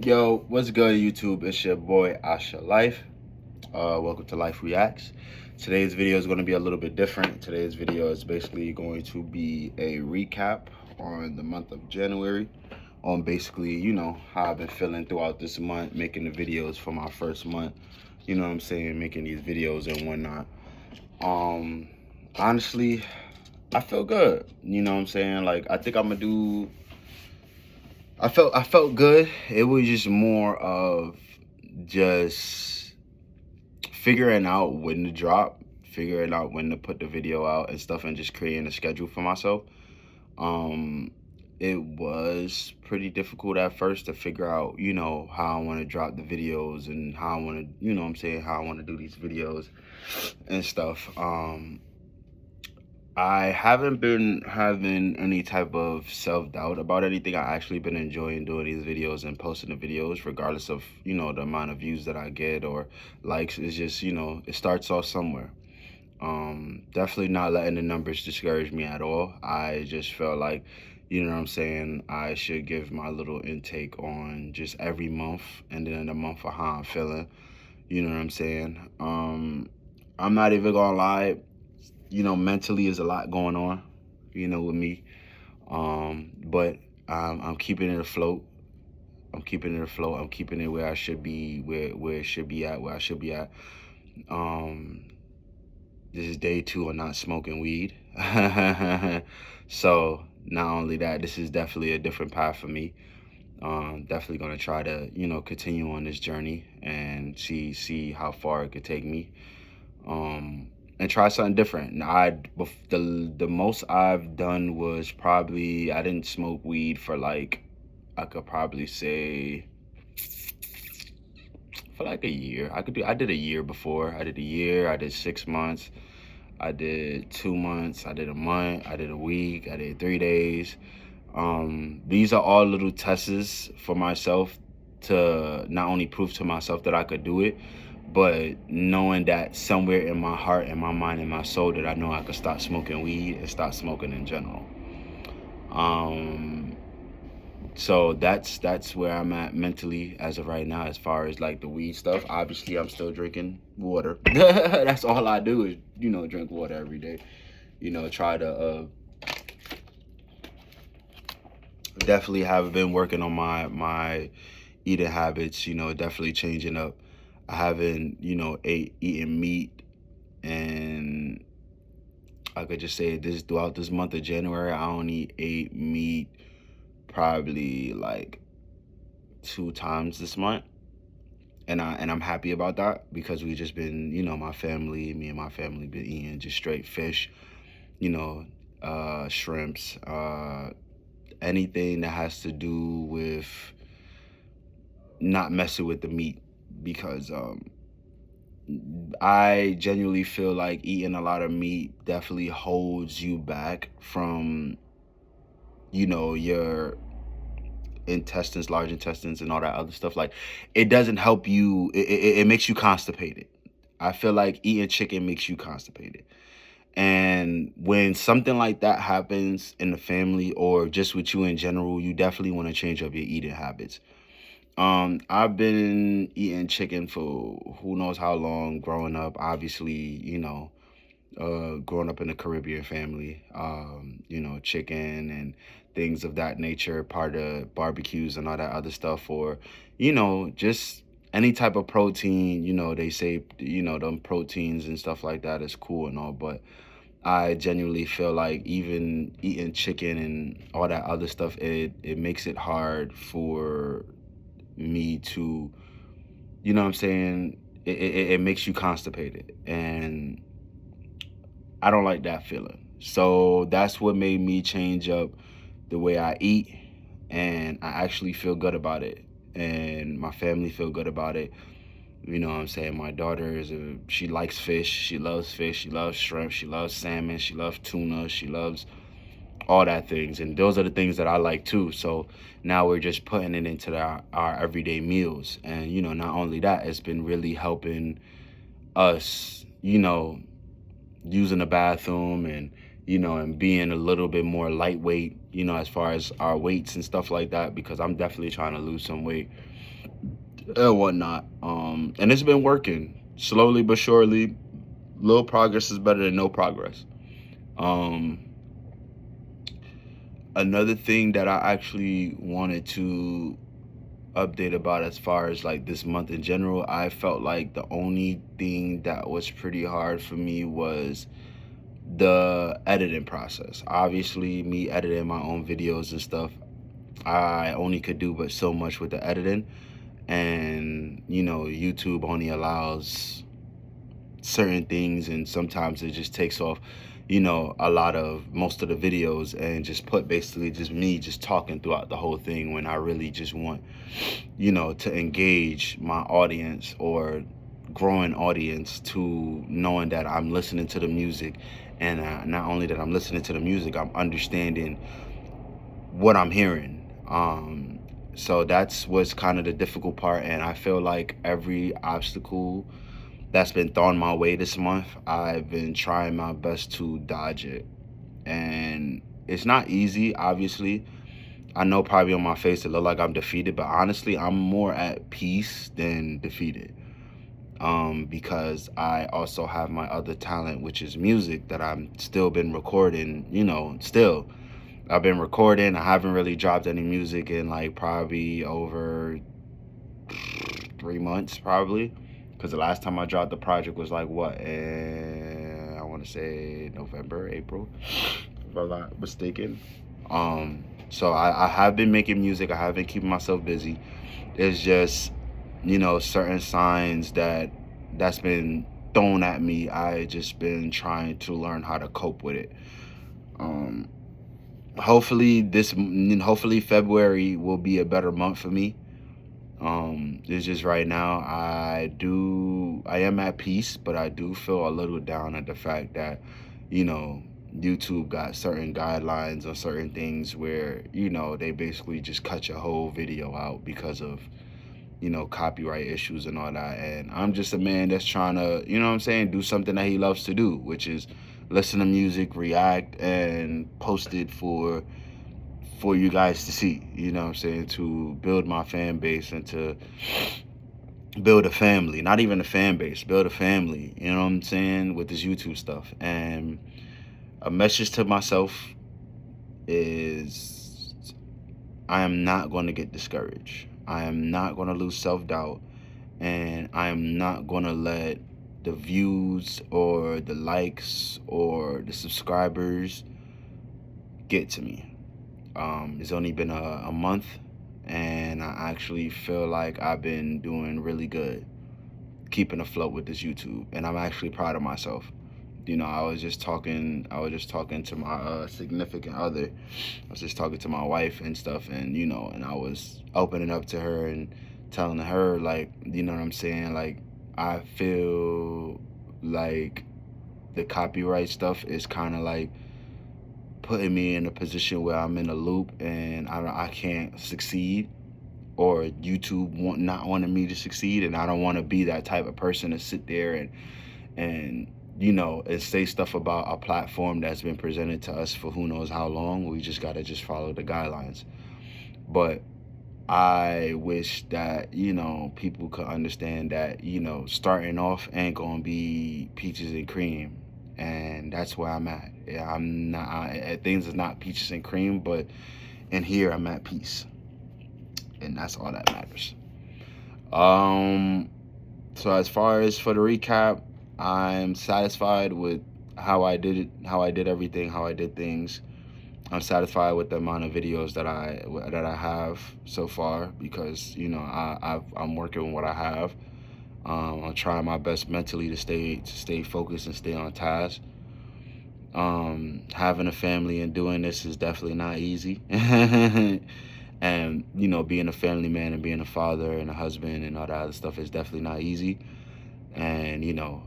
Yo, what's good, YouTube? It's your boy Asha Life. Welcome to Life Reacts. Today's video is going to be a little bit different. Today's video is basically going to be a recap on the month of January, on basically, how I've been feeling throughout this month, making the videos for my first month. You know what I'm saying? Making these videos and whatnot. Honestly, I feel good. You know what I'm saying? Like, I think I'm gonna do. I felt good. It was just more of just figuring out when to drop, figuring out when to put the video out and stuff, and just creating a schedule for myself. Um, it was pretty difficult at first to figure out, how I want to drop the videos and how I want to, how I want to do these videos and stuff. I haven't been having any type of self-doubt about anything. I actually been enjoying doing these videos and posting the videos regardless of, the amount of views that I get or likes. It's just, it starts off somewhere. Definitely not letting the numbers discourage me at all. I just felt like, I should give my little intake on just every month and then a month of how I'm feeling. You know what I'm saying? I'm not even gonna lie, mentally is a lot going on, with me. But I'm keeping it afloat. I'm keeping it afloat. I'm keeping it where I should be, where it should be at, where I should be at. This is day 2 of not smoking weed. So not only that, this is definitely a different path for me. Definitely gonna try to, continue on this journey and see how far it could take me. And try something different. The most I've done was probably, I didn't smoke weed for like, I could probably say for like a year. I did a year before. I did a year, I did 6 months, I did 2 months, I did a month, I did a week, I did 3 days. These are all little tests for myself to not only prove to myself that I could do it, but knowing that somewhere in my heart and my mind and my soul that I know I could stop smoking weed and stop smoking in general. So that's where I'm at mentally as of right now, as far as like the weed stuff. Obviously, I'm still drinking water. That's all I do is, drink water every day. Try to definitely have been working on my eating habits, definitely changing up. I haven't, eaten meat, and I could just say this throughout this month of January, I only ate meat probably like 2 times this month. And I'm happy about that because we just been, me and my family been eating just straight fish, shrimps, anything that has to do with not messing with the meat, because I genuinely feel like eating a lot of meat definitely holds you back from, your intestines, large intestines, and all that other stuff. Like, it doesn't help you. It makes you constipated. I feel like eating chicken makes you constipated. And when something like that happens in the family or just with you in general, you definitely want to change up your eating habits. I've been eating chicken for who knows how long growing up. Obviously, growing up in a Caribbean family, chicken and things of that nature, part of barbecues and all that other stuff, or, just any type of protein. They say, them proteins and stuff like that is cool and all, but I genuinely feel like even eating chicken and all that other stuff, it makes it hard for me to, what I'm saying, it makes you constipated, and I don't like that feeling. So that's what made me change up the way I eat, and I actually feel good about it, and my family feel good about it. You know what I'm saying? My daughter she likes fish, she loves shrimp, she loves salmon, she loves tuna, she loves all that things, and those are the things that I like too. So now we're just putting it into our everyday meals, and not only that, it's been really helping us, using the bathroom and and being a little bit more lightweight, as far as our weights and stuff like that, because I'm definitely trying to lose some weight and whatnot. And it's been working slowly but surely. Little progress is better than no progress. Um, Another thing that I actually wanted to update about as far as like this month in general, I felt like the only thing that was pretty hard for me was the editing process. Obviously, me editing my own videos and stuff, I only could do but so much with the editing. And, YouTube only allows certain things, and sometimes it just takes off a lot of most of the videos and just put basically just me just talking throughout the whole thing, when I really just want to engage my audience or growing audience to knowing that I'm listening to the music, and not only that I'm listening to the music, I'm understanding what I'm hearing. So that's what's kind of the difficult part, and I feel like every obstacle that's been thrown my way this month, I've been trying my best to dodge it. And it's not easy, obviously. I know probably on my face it look like I'm defeated, but honestly, I'm more at peace than defeated. Because I also have my other talent, which is music, that I'm still been recording, still. I've been recording. I haven't really dropped any music in like probably over 3 months, probably, because the last time I dropped the project was like what, I want to say November, April, if I'm not mistaken. So I have been making music. I have been keeping myself busy. It's just certain signs that's been thrown at me. I just been trying to learn how to cope with it. Um, hopefully February will be a better month for me. It's just right now I am at peace, but I do feel a little down at the fact that, YouTube got certain guidelines on certain things where, they basically just cut your whole video out because of, copyright issues and all that. And I'm just a man that's trying to, what I'm saying, do something that he loves to do, which is listen to music, react, and post it for you guys to see, what I'm saying, to build my fan base and to build a family, not even a fan base, build a family, what I'm saying, with this YouTube stuff. And a message to myself is I am not going to get discouraged. I am not going to lose self-doubt, and I am not going to let the views or the likes or the subscribers get to me. It's only been a month, and I actually feel like I've been doing really good keeping afloat with this YouTube, and I'm actually proud of myself. I was just talking to my significant other. I was just talking to my wife and stuff, and and I was opening up to her and telling her, like, what I'm saying, like, I feel like the copyright stuff is kind of like putting me in a position where I'm in a loop and I can't succeed, or YouTube not wanting me to succeed, and I don't want to be that type of person to sit there and and say stuff about a platform that's been presented to us for who knows how long. We just gotta just follow the guidelines. But I wish that people could understand that starting off ain't gonna be peaches and cream, and that's where I'm at. Yeah, I'm not. Things is not peaches and cream, but in here I'm at peace, and that's all that matters. So as far as for the recap, I'm satisfied with how I did it, how I did everything, how I did things. I'm satisfied with the amount of videos that I have so far, because I'm working with what I have. I'm trying my best mentally to stay focused and stay on task. Having a family and doing this is definitely not easy. And being a family man and being a father and a husband and all that other stuff is definitely not easy. And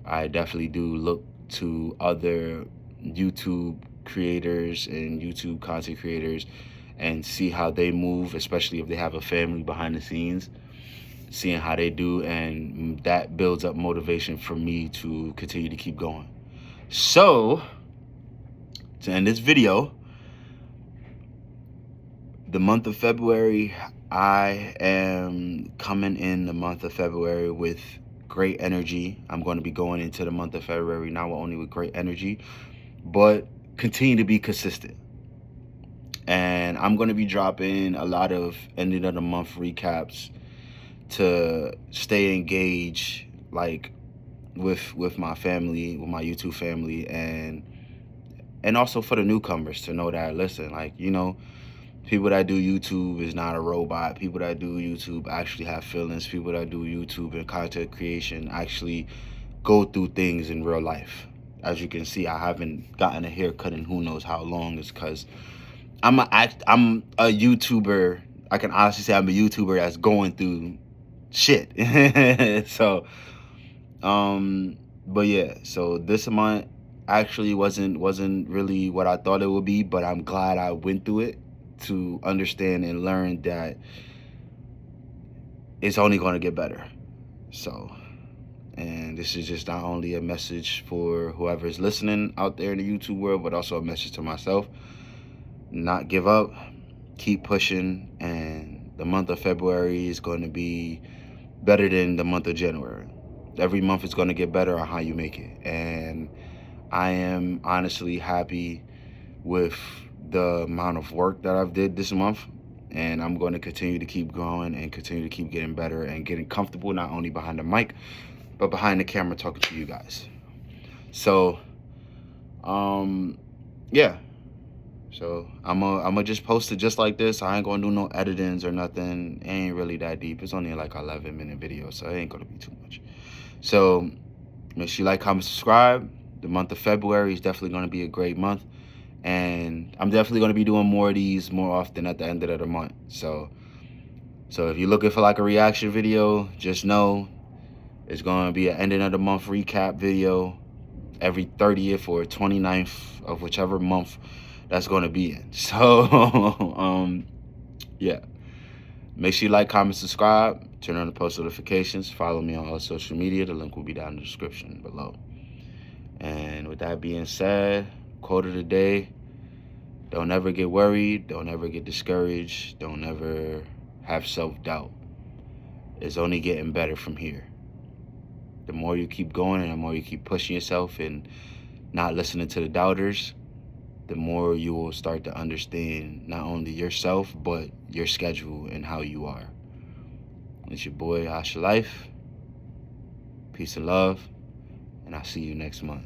I definitely do look to other YouTube creators and YouTube content creators and see how they move, especially if they have a family behind the scenes, seeing how they do, and that builds up motivation for me to continue to keep going. So to end this video, the month of February, I am coming in the month of February with great energy. I'm going to be going into the month of February not only with great energy, but continue to be consistent. And I'm going to be dropping a lot of ending of the month recaps to stay engaged, like with my family, with my YouTube family, and also for the newcomers to know that, listen, like, you know, people that do YouTube is not a robot. People that do YouTube actually have feelings. People that do YouTube and content creation actually go through things in real life. As you can see, I haven't gotten a haircut in who knows how long. It's because I'm a YouTuber. I can honestly say I'm a YouTuber that's going through shit. So, but yeah, so this month actually wasn't really what I thought it would be, but I'm glad I went through it to understand and learn that it's only going to get better. So, and this is just not only a message for whoever's listening out there in the YouTube world, but also a message to myself. Not give up, keep pushing, and the month of February is going to be better than the month of January. Every month is going to get better on how you make it. And I am honestly happy with the amount of work that I've did this month, and I'm going to continue to keep growing and continue to keep getting better and getting comfortable, not only behind the mic, but behind the camera talking to you guys. So, yeah. So I'm gonna just post it just like this. I ain't gonna do no editings or nothing. It ain't really that deep. It's only like 11-minute video, so it ain't gonna be too much. So make sure you like, comment, subscribe. The month of February is definitely gonna be a great month, and I'm definitely gonna be doing more of these more often at the end of the month. So if you're looking for like a reaction video, just know it's gonna be an ending of the month recap video every 30th or 29th of whichever month that's going to be in. So yeah, make sure you like, comment, subscribe, turn on the post notifications, follow me on all social media. The link will be down in the description below. And with that being said, quote of the day: don't ever get worried, don't ever get discouraged, don't ever have self-doubt. It's only getting better from here. The more you keep going and the more you keep pushing yourself and not listening to the doubters, the more you will start to understand not only yourself, but your schedule and how you are. It's your boy, Asha Life. Peace and love, and I'll see you next month.